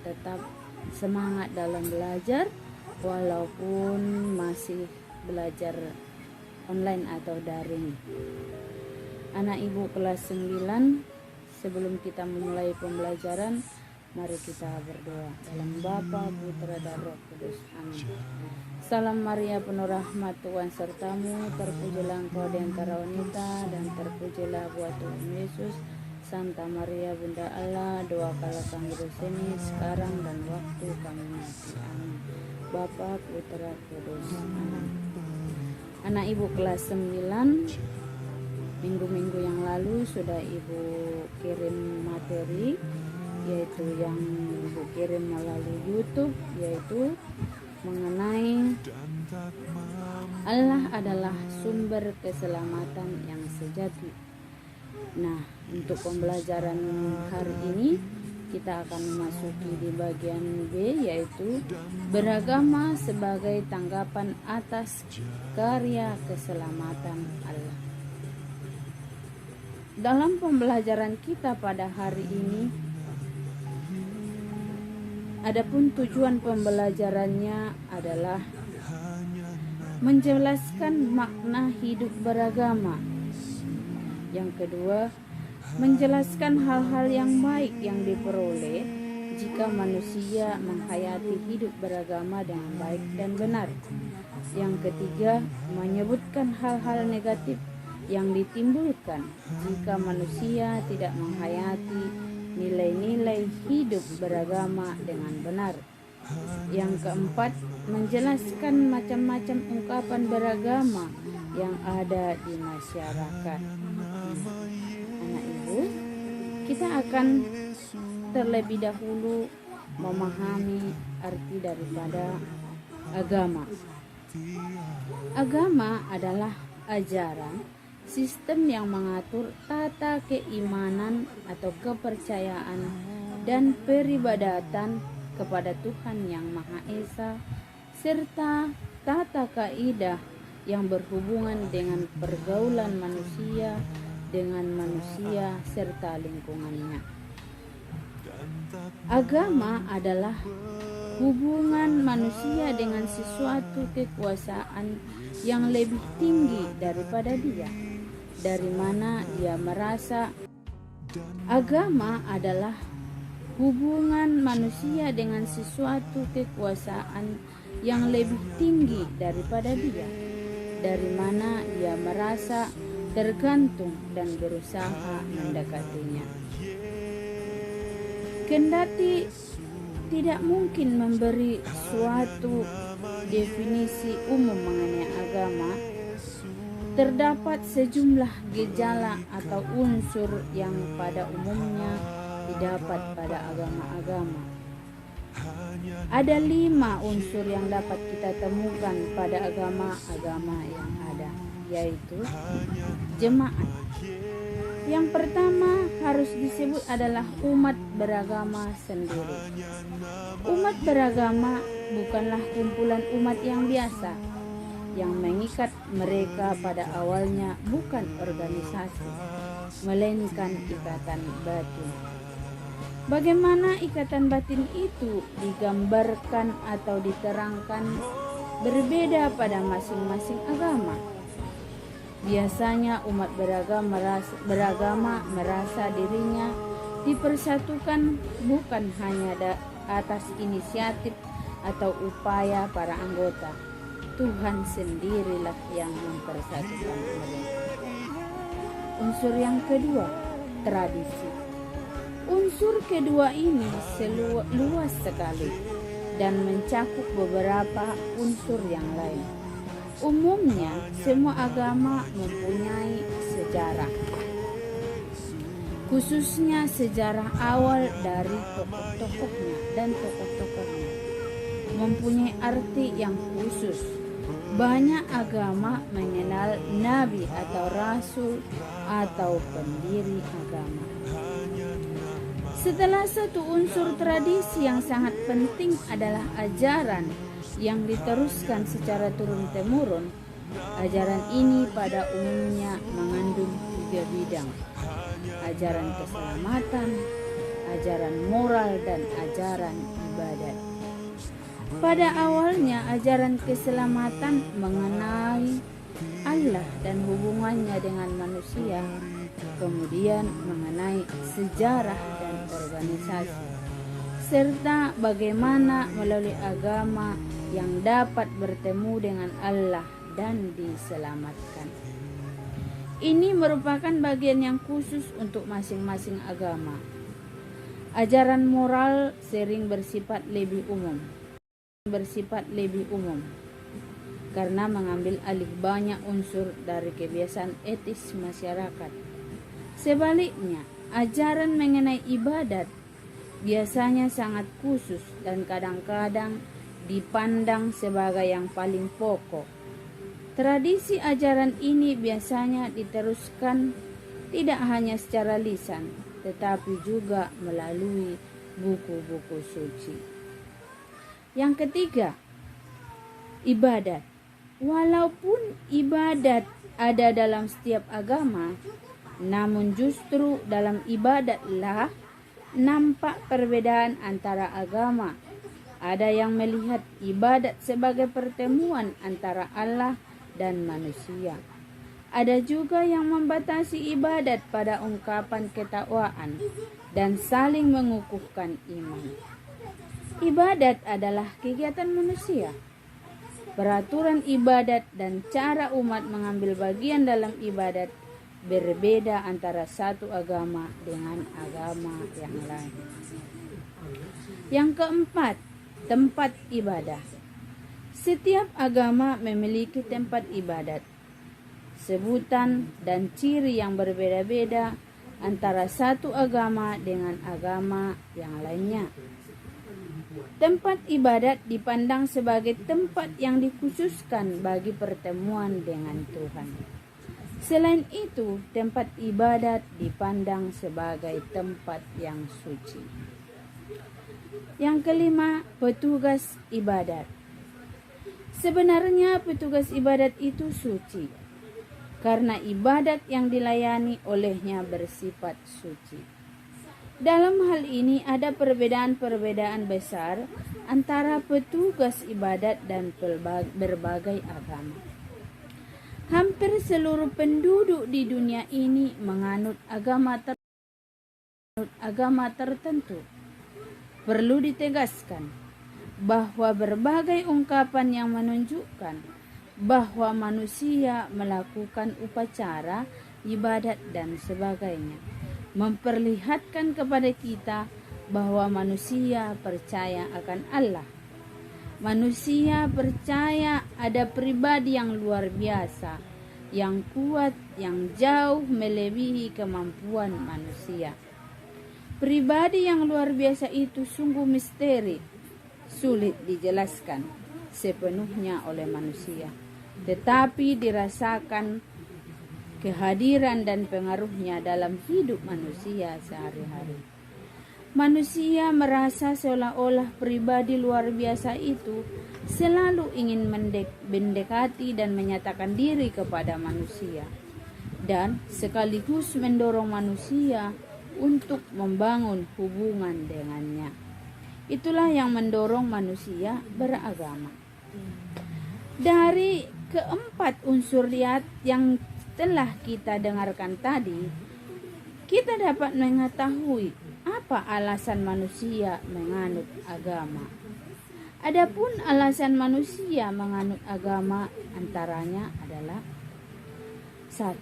tetap semangat dalam belajar walaupun masih belajar online atau daring. Anak ibu kelas 9, sebelum kita memulai pembelajaran, mari kita berdoa. Dalam Bapa, Putra, dan Roh Kudus. Amin. Salam Maria, penuh rahmat, Tuhan sertamu, terpujilah engkau di antara wanita, dan terpujilah buah Tuhan Yesus. Santa Maria, Bunda Allah, doakanlah kami dosa ini sekarang dan waktu kami mati. Amin. Bapa, Putra, Kudus. Amin. Anak ibu kelas 9, minggu-minggu yang lalu sudah ibu kirim materi, yaitu yang ibu kirim melalui YouTube, yaitu mengenai Allah adalah sumber keselamatan yang sejati. Nah, untuk pembelajaran hari ini kita akan memasuki di bagian B, yaitu beragama sebagai tanggapan atas karya keselamatan Allah. Dalam pembelajaran kita pada hari ini, adapun tujuan pembelajarannya adalah menjelaskan makna hidup beragama. Yang kedua, menjelaskan hal-hal yang baik yang diperoleh jika manusia menghayati hidup beragama dengan baik dan benar. Yang ketiga, menyebutkan hal-hal negatif yang ditimbulkan jika manusia tidak menghayati nilai-nilai hidup beragama dengan benar. Yang keempat, menjelaskan macam-macam ungkapan beragama yang ada di masyarakat. Anak ibu, kita akan terlebih dahulu memahami arti daripada agama. Agama adalah ajaran, sistem yang mengatur tata keimanan atau kepercayaan dan peribadatan kepada Tuhan yang Maha Esa, serta tata kaidah yang berhubungan dengan pergaulan manusia dengan manusia serta lingkungannya. Agama adalah hubungan manusia dengan sesuatu kekuasaan yang lebih tinggi daripada dia, dari mana dia merasa. Agama adalah hubungan manusia dengan sesuatu kekuasaan yang lebih tinggi daripada dia, dari mana dia merasa tergantung dan berusaha mendekatinya. Kendati tidak mungkin memberi suatu definisi umum mengenai agama, terdapat sejumlah gejala atau unsur yang pada umumnya didapat pada agama-agama. Ada 5 unsur yang dapat kita temukan pada agama-agama yang ada, yaitu jemaat. Yang pertama harus disebut adalah umat beragama sendiri. Umat beragama bukanlah kumpulan umat yang biasa, yang mengikat mereka pada awalnya bukan organisasi, melainkan ikatan batin. Bagaimana ikatan batin itu digambarkan atau diterangkan berbeda pada masing-masing agama. Biasanya umat beragama merasa dirinya dipersatukan bukan hanya atas inisiatif atau upaya para anggota. Tuhan sendirilah yang mempersatukan mereka. Unsur yang kedua, tradisi. Unsur kedua ini luas sekali dan mencakup beberapa unsur yang lain. Umumnya, semua agama mempunyai sejarah, khususnya sejarah awal dari tokoh-tokohnya dan tokoh-tokohnya, mempunyai arti yang khusus. Banyak agama mengenal nabi atau rasul atau pendiri agama. Setelah satu unsur tradisi yang sangat penting adalah ajaran yang diteruskan secara turun-temurun. Ajaran ini pada umumnya mengandung 3 bidang: ajaran keselamatan, ajaran moral dan ajaran ibadat. Pada awalnya ajaran keselamatan mengenai Allah dan hubungannya dengan manusia, kemudian mengenai sejarah dan organisasi, serta bagaimana melalui agama yang dapat bertemu dengan Allah dan diselamatkan. Ini merupakan bagian yang khusus untuk masing-masing agama. Ajaran moral sering bersifat lebih umum karena mengambil alih banyak unsur dari kebiasaan etis masyarakat. Sebaliknya, ajaran mengenai ibadat biasanya sangat khusus dan kadang-kadang dipandang sebagai yang paling pokok. Tradisi ajaran ini biasanya diteruskan tidak hanya secara lisan, tetapi juga melalui buku-buku suci. Yang ketiga, ibadat. Walaupun ibadat ada dalam setiap agama, namun justru dalam ibadatlah nampak perbedaan antara agama. Ada yang melihat ibadat sebagai pertemuan antara Allah dan manusia. Ada juga yang membatasi ibadat pada ungkapan ketakwaan dan saling mengukuhkan iman. Ibadat adalah kegiatan manusia. Peraturan ibadat dan cara umat mengambil bagian dalam ibadat berbeda antara satu agama dengan agama yang lain. Yang keempat, tempat ibadah. Setiap agama memiliki tempat ibadat, sebutan dan ciri yang berbeda-beda antara satu agama dengan agama yang lainnya. Tempat ibadat dipandang sebagai tempat yang dikhususkan bagi pertemuan dengan Tuhan. Selain itu, tempat ibadat dipandang sebagai tempat yang suci. Yang kelima, petugas ibadat. Sebenarnya petugas ibadat itu suci, karena ibadat yang dilayani olehnya bersifat suci. Dalam hal ini ada perbedaan-perbedaan besar antara petugas ibadat dan berbagai agama. Hampir seluruh penduduk di dunia ini menganut agama tertentu. Perlu ditegaskan bahwa berbagai ungkapan yang menunjukkan bahwa manusia melakukan upacara, ibadat dan sebagainya memperlihatkan kepada kita bahwa manusia percaya akan Allah. Manusia percaya ada pribadi yang luar biasa, yang kuat, yang jauh melebihi kemampuan manusia. Pribadi yang luar biasa itu sungguh misteri, sulit dijelaskan sepenuhnya oleh manusia, tetapi dirasakan kehadiran dan pengaruhnya dalam hidup manusia sehari-hari. Manusia merasa seolah-olah pribadi luar biasa itu selalu ingin mendekati dan menyatakan diri kepada manusia, dan sekaligus mendorong manusia untuk membangun hubungan dengannya. Itulah yang mendorong manusia beragama. Dari keempat unsur yang telah kita dengarkan tadi, kita dapat mengetahui apa alasan manusia menganut agama. Adapun alasan manusia menganut agama antaranya adalah: 1.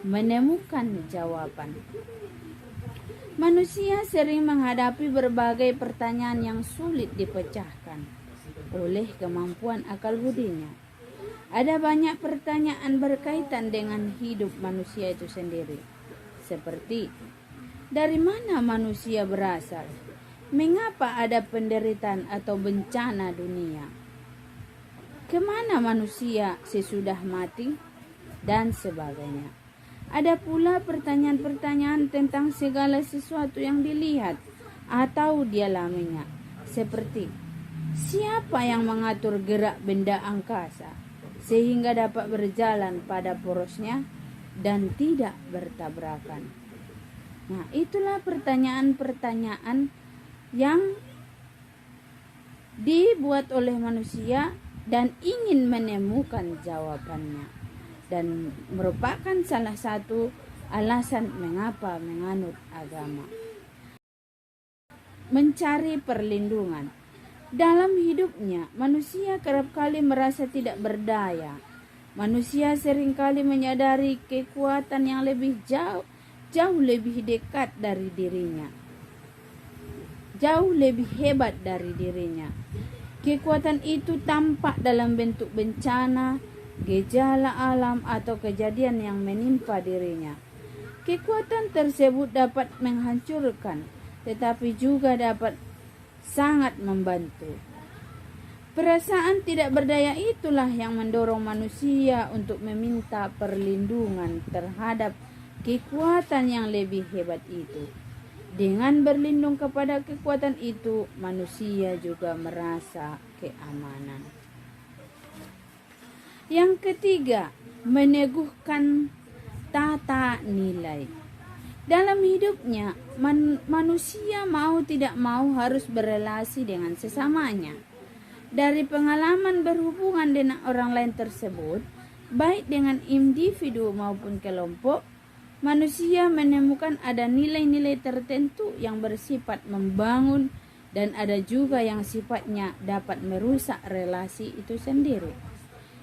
Menemukan jawaban. Manusia sering menghadapi berbagai pertanyaan yang sulit dipecahkan oleh kemampuan akal budinya. Ada banyak pertanyaan berkaitan dengan hidup manusia itu sendiri, seperti: dari mana manusia berasal? Mengapa ada penderitaan atau bencana dunia? Kemana manusia sesudah mati? Dan sebagainya. Ada pula pertanyaan-pertanyaan tentang segala sesuatu yang dilihat atau dialaminya, seperti: siapa yang mengatur gerak benda angkasa sehingga dapat berjalan pada porosnya dan tidak bertabrakan? Nah, itulah pertanyaan-pertanyaan yang dibuat oleh manusia dan ingin menemukan jawabannya, dan merupakan salah satu alasan mengapa menganut agama. Mencari perlindungan. Dalam hidupnya, manusia kerap kali merasa tidak berdaya. Manusia seringkali menyadari kekuatan yang lebih jauh lebih dekat dari dirinya, jauh lebih hebat dari dirinya. Kekuatan itu tampak dalam bentuk bencana, gejala alam, atau kejadian yang menimpa dirinya. Kekuatan tersebut dapat menghancurkan, tetapi juga dapat sangat membantu. Perasaan tidak berdaya itulah yang mendorong manusia untuk meminta perlindungan terhadap kekuatan yang lebih hebat itu. Dengan berlindung kepada kekuatan itu, manusia juga merasa keamanan. Yang ketiga, meneguhkan tata nilai. Dalam hidupnya, manusia mau tidak mau harus berelasi dengan sesamanya. Dari pengalaman berhubungan dengan orang lain tersebut, baik dengan individu maupun kelompok, manusia menemukan ada nilai-nilai tertentu yang bersifat membangun dan ada juga yang sifatnya dapat merusak relasi itu sendiri.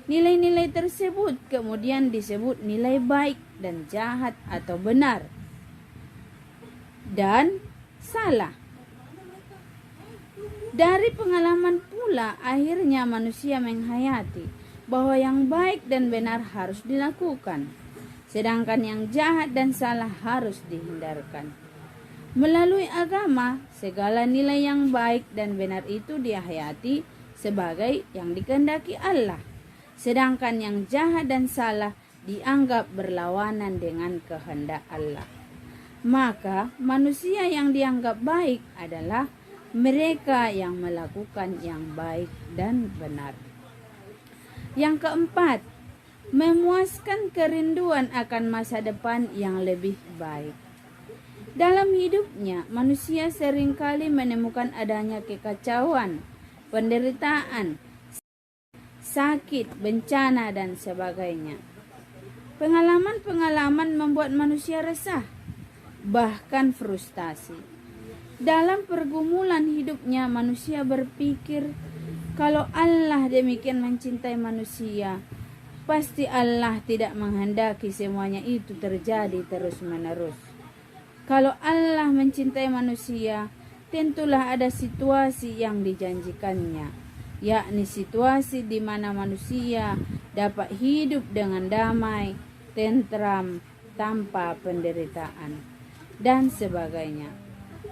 Nilai-nilai tersebut kemudian disebut nilai baik dan jahat atau benar dan salah. Dari pengalaman pula akhirnya manusia menghayati bahwa yang baik dan benar harus dilakukan, sedangkan yang jahat dan salah harus dihindarkan. Melalui agama, segala nilai yang baik dan benar itu dihayati sebagai yang dikehendaki Allah, sedangkan yang jahat dan salah dianggap berlawanan dengan kehendak Allah. Maka manusia yang dianggap baik adalah mereka yang melakukan yang baik dan benar. Yang keempat, memuaskan kerinduan akan masa depan yang lebih baik. Dalam hidupnya, manusia seringkali menemukan adanya kekacauan, penderitaan, sakit, bencana, dan sebagainya. Pengalaman-pengalaman membuat manusia resah, bahkan frustasi. Dalam pergumulan hidupnya, manusia berpikir, kalau Allah demikian mencintai manusia, pasti Allah tidak menghendaki semuanya itu terjadi terus-menerus. Kalau Allah mencintai manusia, tentulah ada situasi yang dijanjikannya, yakni situasi di mana manusia dapat hidup dengan damai, tentram, tanpa penderitaan, dan sebagainya.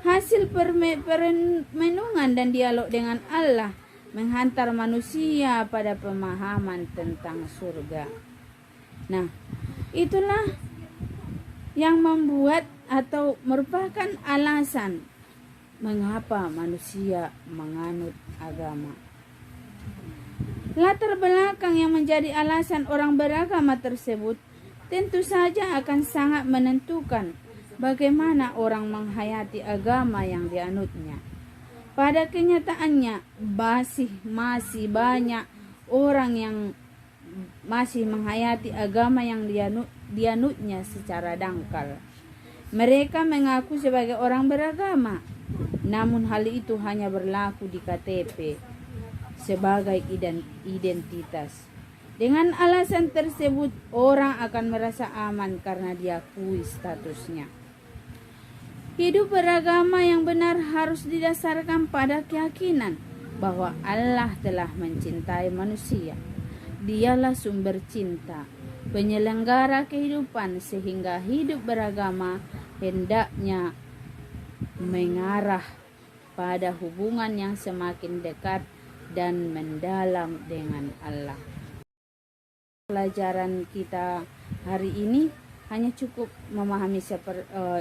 Hasil permenungan dan dialog dengan Allah menghantar manusia pada pemahaman tentang surga. Nah, itulah yang membuat atau merupakan alasan mengapa manusia menganut agama. Latar belakang yang menjadi alasan orang beragama tersebut tentu saja akan sangat menentukan bagaimana orang menghayati agama yang dianutnya. Pada kenyataannya, masih banyak orang yang masih menghayati agama yang dianutnya secara dangkal. Mereka mengaku sebagai orang beragama, namun hal itu hanya berlaku di KTP sebagai identitas. Dengan alasan tersebut, orang akan merasa aman karena diakui statusnya. Hidup beragama yang benar harus didasarkan pada keyakinan bahwa Allah telah mencintai manusia. Dialah sumber cinta, penyelenggara kehidupan, sehingga hidup beragama hendaknya mengarah pada hubungan yang semakin dekat dan mendalam dengan Allah. Pelajaran kita hari ini hanya cukup memahami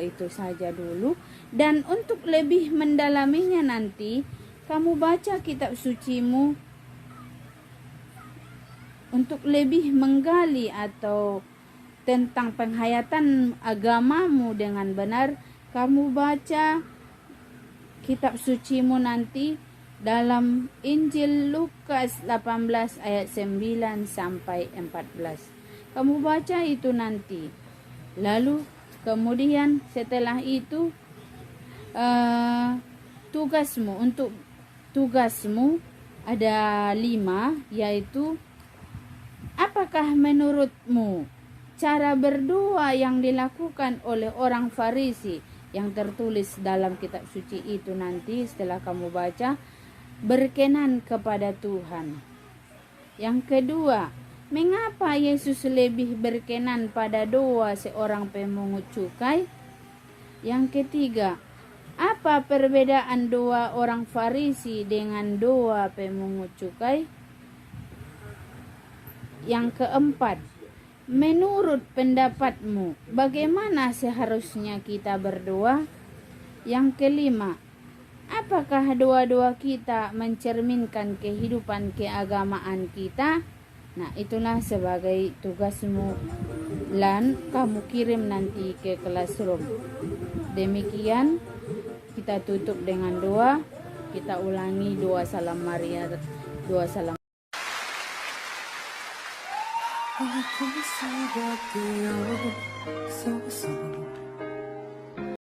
itu saja dulu, dan untuk lebih mendalaminya nanti kamu baca kitab sucimu untuk lebih menggali atau tentang penghayatan agamamu dengan benar. kamu baca kitab sucimu nanti dalam Injil Lukas 18 ayat 9 sampai 14. Kamu baca itu nanti. Lalu kemudian setelah itu tugasmu ada 5, yaitu apakah menurutmu cara berdoa yang dilakukan oleh orang Farisi yang tertulis dalam kitab suci itu nanti setelah kamu baca berkenan kepada Tuhan? Yang kedua, mengapa Yesus lebih berkenan pada doa seorang pemungut cukai? Yang ketiga, apa perbedaan doa orang Farisi dengan doa pemungut cukai? Yang keempat, menurut pendapatmu, bagaimana seharusnya kita berdoa? Yang kelima, apakah doa-doa kita mencerminkan kehidupan keagamaan kita? Nah, itulah sebagai tugasmu Lan, kamu kirim nanti ke classroom. Demikian, kita tutup dengan doa. Kita ulangi doa salam Maria, doa salam. Aku sudah tiada sosok